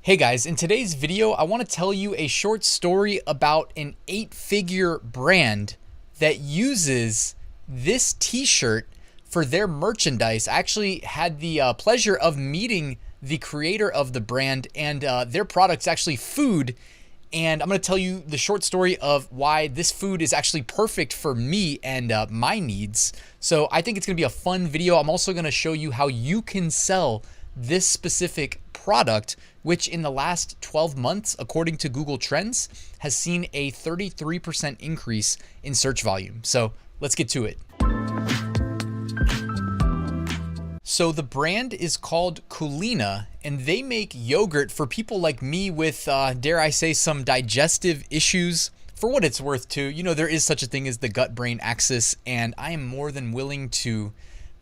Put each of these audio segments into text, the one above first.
Hey guys, in today's video, I want to tell you a short story about an 8-figure brand that uses this t-shirt for their merchandise. I actually had the pleasure of meeting the creator of the brand, and their product's actually food. And I'm going to tell you the short story of why this food is actually perfect for me and my needs. So I think it's going to be a fun video. I'm also going to show you how you can sell this specific product, which in the last 12 months, according to Google Trends, has seen a 33% increase in search volume. So let's get to it. So the brand is called Culina, and they make yogurt for people like me with, dare I say, some digestive issues. For what it's worth too, you know, there is such a thing as the gut-brain axis, and I am more than willing to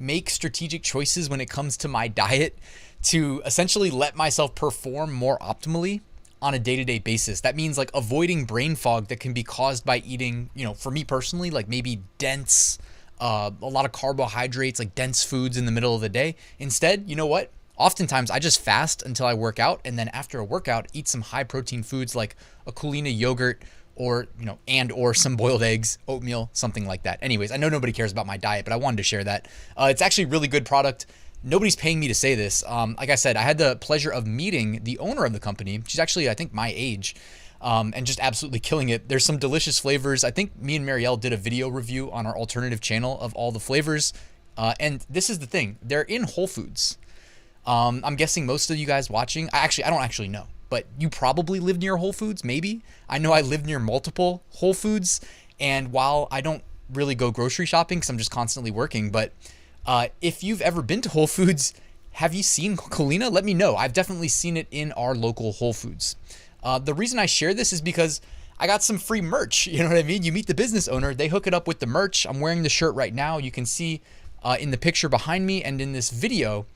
make strategic choices when it comes to my diet to essentially let myself perform more optimally on a day-to-day basis. That means like avoiding brain fog that can be caused by eating, you know, for me personally, like maybe dense, a lot of carbohydrates, like dense foods in the middle of the day. Instead, you know what? Oftentimes I just fast until I work out, and then after a workout, eat some high protein foods like a Culina yogurt, or, you know, or some boiled eggs, oatmeal, something like that. Anyways, I know nobody cares about my diet, but I wanted to share that. It's actually a really good product. Nobody's paying me to say this. Like I said, I had the pleasure of meeting the owner of the company. She's actually, I think, my age, and just absolutely killing it. There's some delicious flavors. I think me and Marielle did a video review on our alternative channel of all the flavors. And this is the thing. They're in Whole Foods. I'm guessing most of you guys watching, I don't actually know, but you probably live near Whole Foods, maybe. I know I live near multiple Whole Foods, and while I don't really go grocery shopping because I'm just constantly working, but if you've ever been to Whole Foods, have you seen Culina? Let me know. I've definitely seen it in our local Whole Foods. The reason I share this is because I got some free merch. You know what I mean? You meet the business owner, they hook it up with the merch. I'm wearing the shirt right now. You can see in the picture behind me and in this video,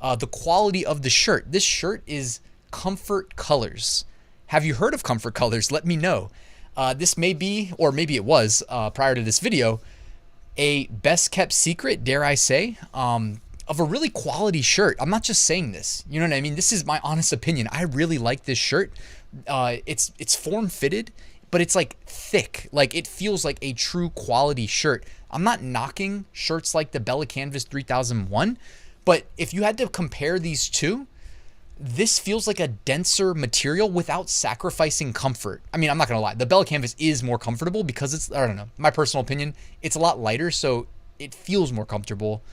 the quality of the shirt. This shirt is Comfort Colors. Have you heard of Comfort Colors? Let me know. This may be, or maybe it was prior to this video, a best kept secret, dare I say, of a really quality shirt. I'm not just saying this, you know what I mean? This is my honest opinion. I really like this shirt. It's form fitted, but it's like thick. Like it feels like a true quality shirt. I'm not knocking shirts like the Bella Canvas 3001, but if you had to compare these two, this feels like a denser material without sacrificing comfort. I mean, I'm not gonna lie, the Bella Canvas is more comfortable because it's, I don't know, my personal opinion, it's a lot lighter, so it feels more comfortable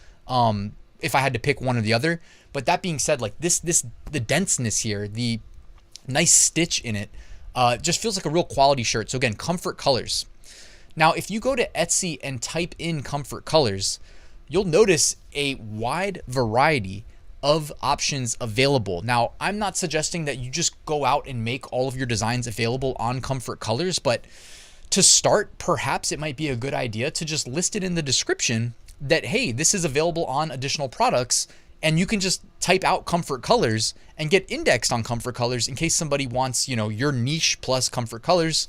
if I had to pick one or the other. But that being said, like the denseness here, the nice stitch in it, just feels like a real quality shirt. So again, Comfort Colors. Now, if you go to Etsy and type in Comfort Colors, you'll notice a wide variety of options available. Now, I'm not suggesting that you just go out and make all of your designs available on Comfort Colors, but to start, perhaps it might be a good idea to just list it in the description that, hey, this is available on additional products, and you can just type out Comfort Colors and get indexed on Comfort Colors in case somebody wants, you know, your niche plus Comfort Colors.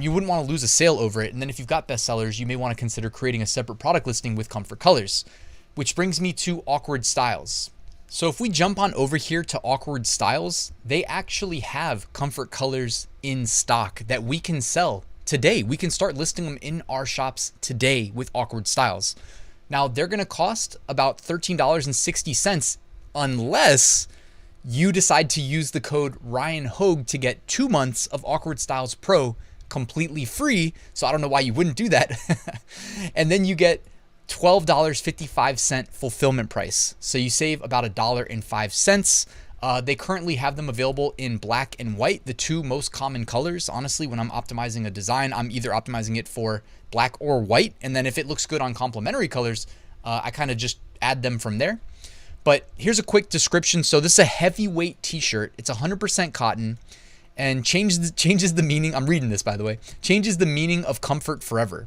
You wouldn't want to lose a sale over it. And then if you've got bestsellers, you may want to consider creating a separate product listing with Comfort Colors, which brings me to Awkward Styles. So if we jump on over here to Awkward Styles, they actually have Comfort Colors in stock that we can sell today. We can start listing them in our shops today with Awkward Styles. Now, they're going to cost about $13.60 unless you decide to use the code Ryan Hogue to get 2 months of Awkward Styles Pro completely free. So I don't know why you wouldn't do that. And then you get $12.55 fulfillment price. So you save about $1.05. They currently have them available in black and white, the two most common colors. Honestly, when I'm optimizing a design, I'm either optimizing it for black or white. And then if it looks good on complementary colors, I kind of just add them from there. But here's a quick description. So this is a heavyweight t-shirt. It's 100% cotton and changes the meaning. I'm reading this, by the way. Changes the meaning of comfort forever.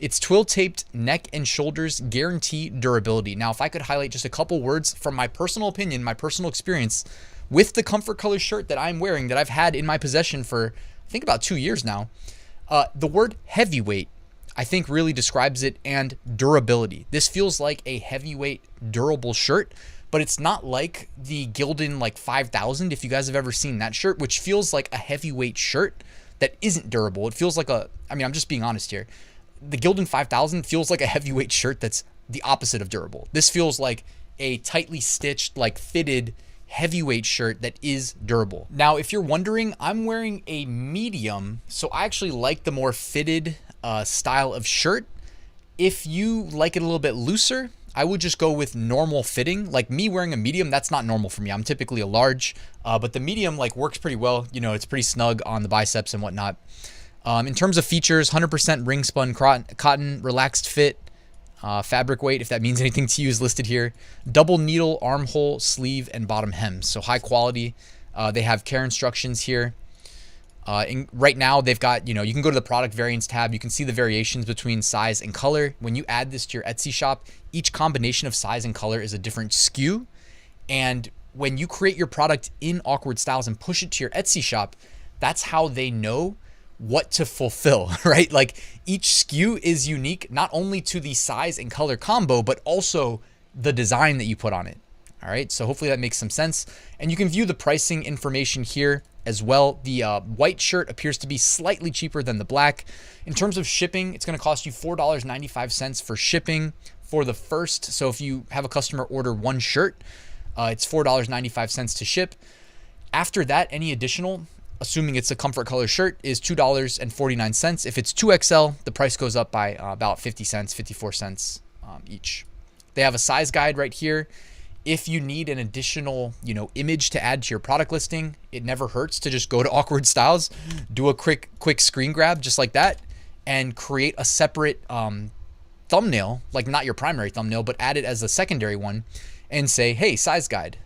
It's twill-taped neck and shoulders, guarantee durability. Now, if I could highlight just a couple words from my personal opinion, my personal experience with the Comfort Color shirt that I'm wearing, that I've had in my possession for, I think, about 2 years now, the word heavyweight, I think, really describes it, and durability. This feels like a heavyweight, durable shirt, but it's not like the Gildan like 5000, if you guys have ever seen that shirt, which feels like a heavyweight shirt that isn't durable. It feels like I'm just being honest here. The Gildan 5000 feels like a heavyweight shirt that's the opposite of durable. This feels like a tightly stitched, like fitted heavyweight shirt that is durable. Now, if you're wondering, I'm wearing a medium, so I actually like the more fitted style of shirt. If you like it a little bit looser, I would just go with normal fitting. Like me wearing a medium, that's not normal for me. I'm typically a large, but the medium like works pretty well. You know, it's pretty snug on the biceps and whatnot. In terms of features, 100% ring spun cotton, relaxed fit, fabric weight, if that means anything to you, is listed here. Double needle, armhole, sleeve, and bottom hems. So high quality. They have care instructions here. Right now they've got, you can go to the product variants tab. You can see the variations between size and color. When you add this to your Etsy shop, each combination of size and color is a different SKU. And when you create your product in Awkward Styles and push it to your Etsy shop, that's how they know what to fulfill, right? Like each SKU is unique, not only to the size and color combo, but also the design that you put on it. All right, so hopefully that makes some sense. And you can view the pricing information here as well. The white shirt appears to be slightly cheaper than the black. In terms of shipping, it's gonna cost you $4.95 for shipping for the first. So if you have a customer order one shirt, it's $4.95 to ship. After that, any additional, assuming it's a comfort color shirt, is $2.49. If it's 2XL, the price goes up by about 50 cents, 54 cents each. They have a size guide right here. If you need an additional, image to add to your product listing, it never hurts to just go to Awkward Styles, do a quick screen grab just like that, and create a separate thumbnail, like not your primary thumbnail, but add it as a secondary one and say, hey, size guide.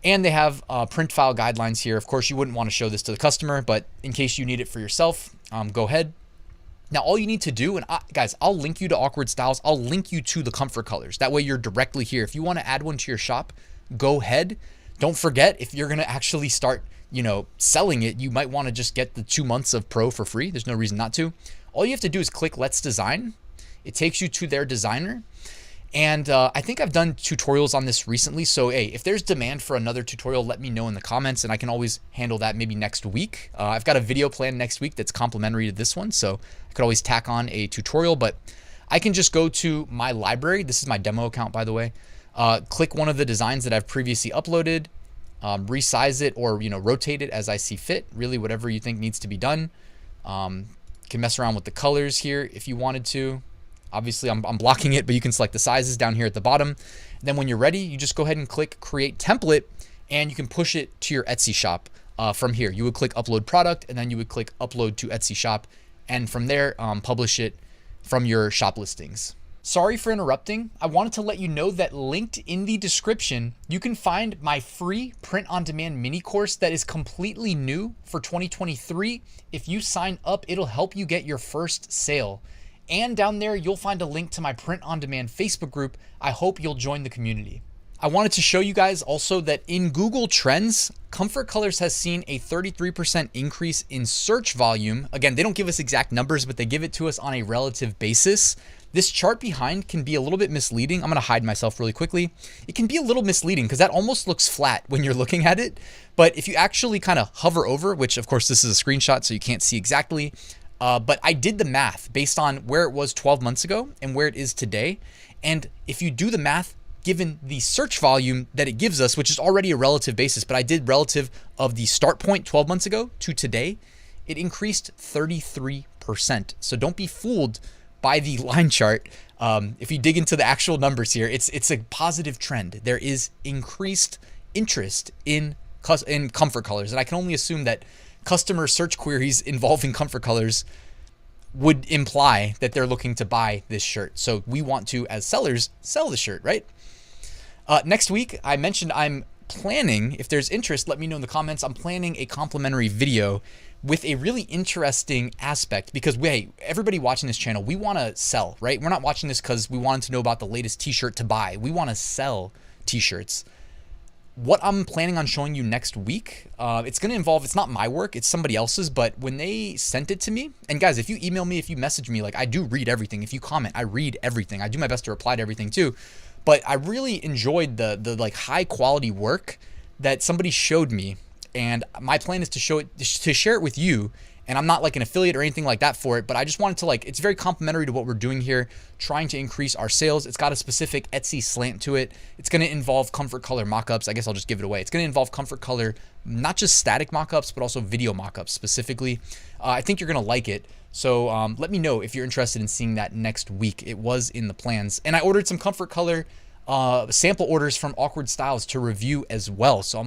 And they have print file guidelines here. Of course, you wouldn't want to show this to the customer, but in case you need it for yourself, go ahead. Now, all you need to do, and guys, I'll link you to Awkward Styles. I'll link you to the comfort colors. That way you're directly here. If you want to add one to your shop, go ahead. Don't forget, if you're going to actually start, selling it, you might want to just get the 2 months of Pro for free. There's no reason not to. All you have to do is click Let's Design. It takes you to their designer. And I think I've done tutorials on this recently. So, hey, if there's demand for another tutorial, let me know in the comments and I can always handle that maybe next week. I've got a video planned next week that's complementary to this one. So I could always tack on a tutorial, but I can just go to my library. This is my demo account, by the way. Click one of the designs that I've previously uploaded, resize it or, rotate it as I see fit, really whatever you think needs to be done. Can mess around with the colors here if you wanted to. Obviously, I'm blocking it, but you can select the sizes down here at the bottom. Then when you're ready, you just go ahead and click Create Template, and you can push it to your Etsy shop from here. You would click Upload Product, and then you would click Upload to Etsy Shop, and from there, publish it from your shop listings. Sorry for interrupting. I wanted to let you know that linked in the description, you can find my free print-on-demand mini course that is completely new for 2023. If you sign up, it'll help you get your first sale. And down there, you'll find a link to my print-on-demand Facebook group. I hope you'll join the community. I wanted to show you guys also that in Google Trends, Comfort Colors has seen a 33% increase in search volume. Again, they don't give us exact numbers, but they give it to us on a relative basis. This chart behind can be a little bit misleading. I'm gonna hide myself really quickly. It can be a little misleading because that almost looks flat when you're looking at it. But if you actually kind of hover over, which of course this is a screenshot, so you can't see exactly, but I did the math based on where it was 12 months ago and where it is today. And if you do the math, given the search volume that it gives us, which is already a relative basis, but I did relative of the start point 12 months ago to today, it increased 33%. So don't be fooled by the line chart. If you dig into the actual numbers here, it's a positive trend. There is increased interest in comfort colors. And I can only assume that customer search queries involving comfort colors would imply that they're looking to buy this shirt. So we want to, as sellers, sell the shirt, right? Next week, I mentioned I'm planning, if there's interest, let me know in the comments. I'm planning a complimentary video with a really interesting aspect because everybody watching this channel, we want to sell, right? We're not watching this because we wanted to know about the latest t-shirt to buy. We want to sell t-shirts. What I'm planning on showing you next week, it's going to involve, it's not my work, it's somebody else's, but when they sent it to me, and guys, if you email me, if you message me, like I do read everything. If you comment, I read everything. I do my best to reply to everything too. but I really enjoyed the like high quality work that somebody showed me, and my plan is to share it with you. And I'm not like an affiliate or anything like that for it, but I just wanted to like, it's very complimentary to what we're doing here, trying to increase our sales. It's got a specific Etsy slant to it. It's going to involve comfort color mockups. I guess I'll just give it away. It's going to involve comfort color, not just static mockups, but also video mockups specifically. I think you're going to like it. So let me know if you're interested in seeing that next week. It was in the plans. And I ordered some comfort color sample orders from Awkward Styles to review as well. So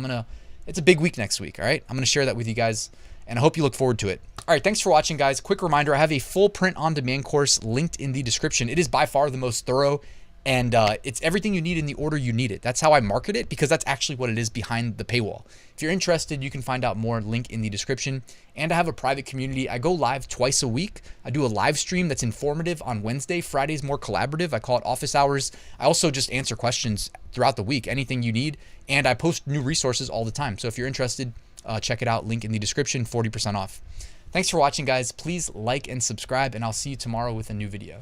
it's a big week next week. All right. I'm going to share that with you guys, and I hope you look forward to it. All right, thanks for watching, guys. Quick reminder, I have a full print on demand course linked in the description. It is by far the most thorough, and it's everything you need in the order you need it. That's how I market it, because that's actually what it is behind the paywall. If you're interested, you can find out more, link in the description. And I have a private community. I go live twice a week. I do a live stream that's informative on Wednesday. Friday's more collaborative. I call it office hours. I also just answer questions throughout the week, anything you need. And I post new resources all the time. So if you're interested, check it out. Link in the description, 40% off. Thanks for watching, guys. Please like and subscribe, and I'll see you tomorrow with a new video.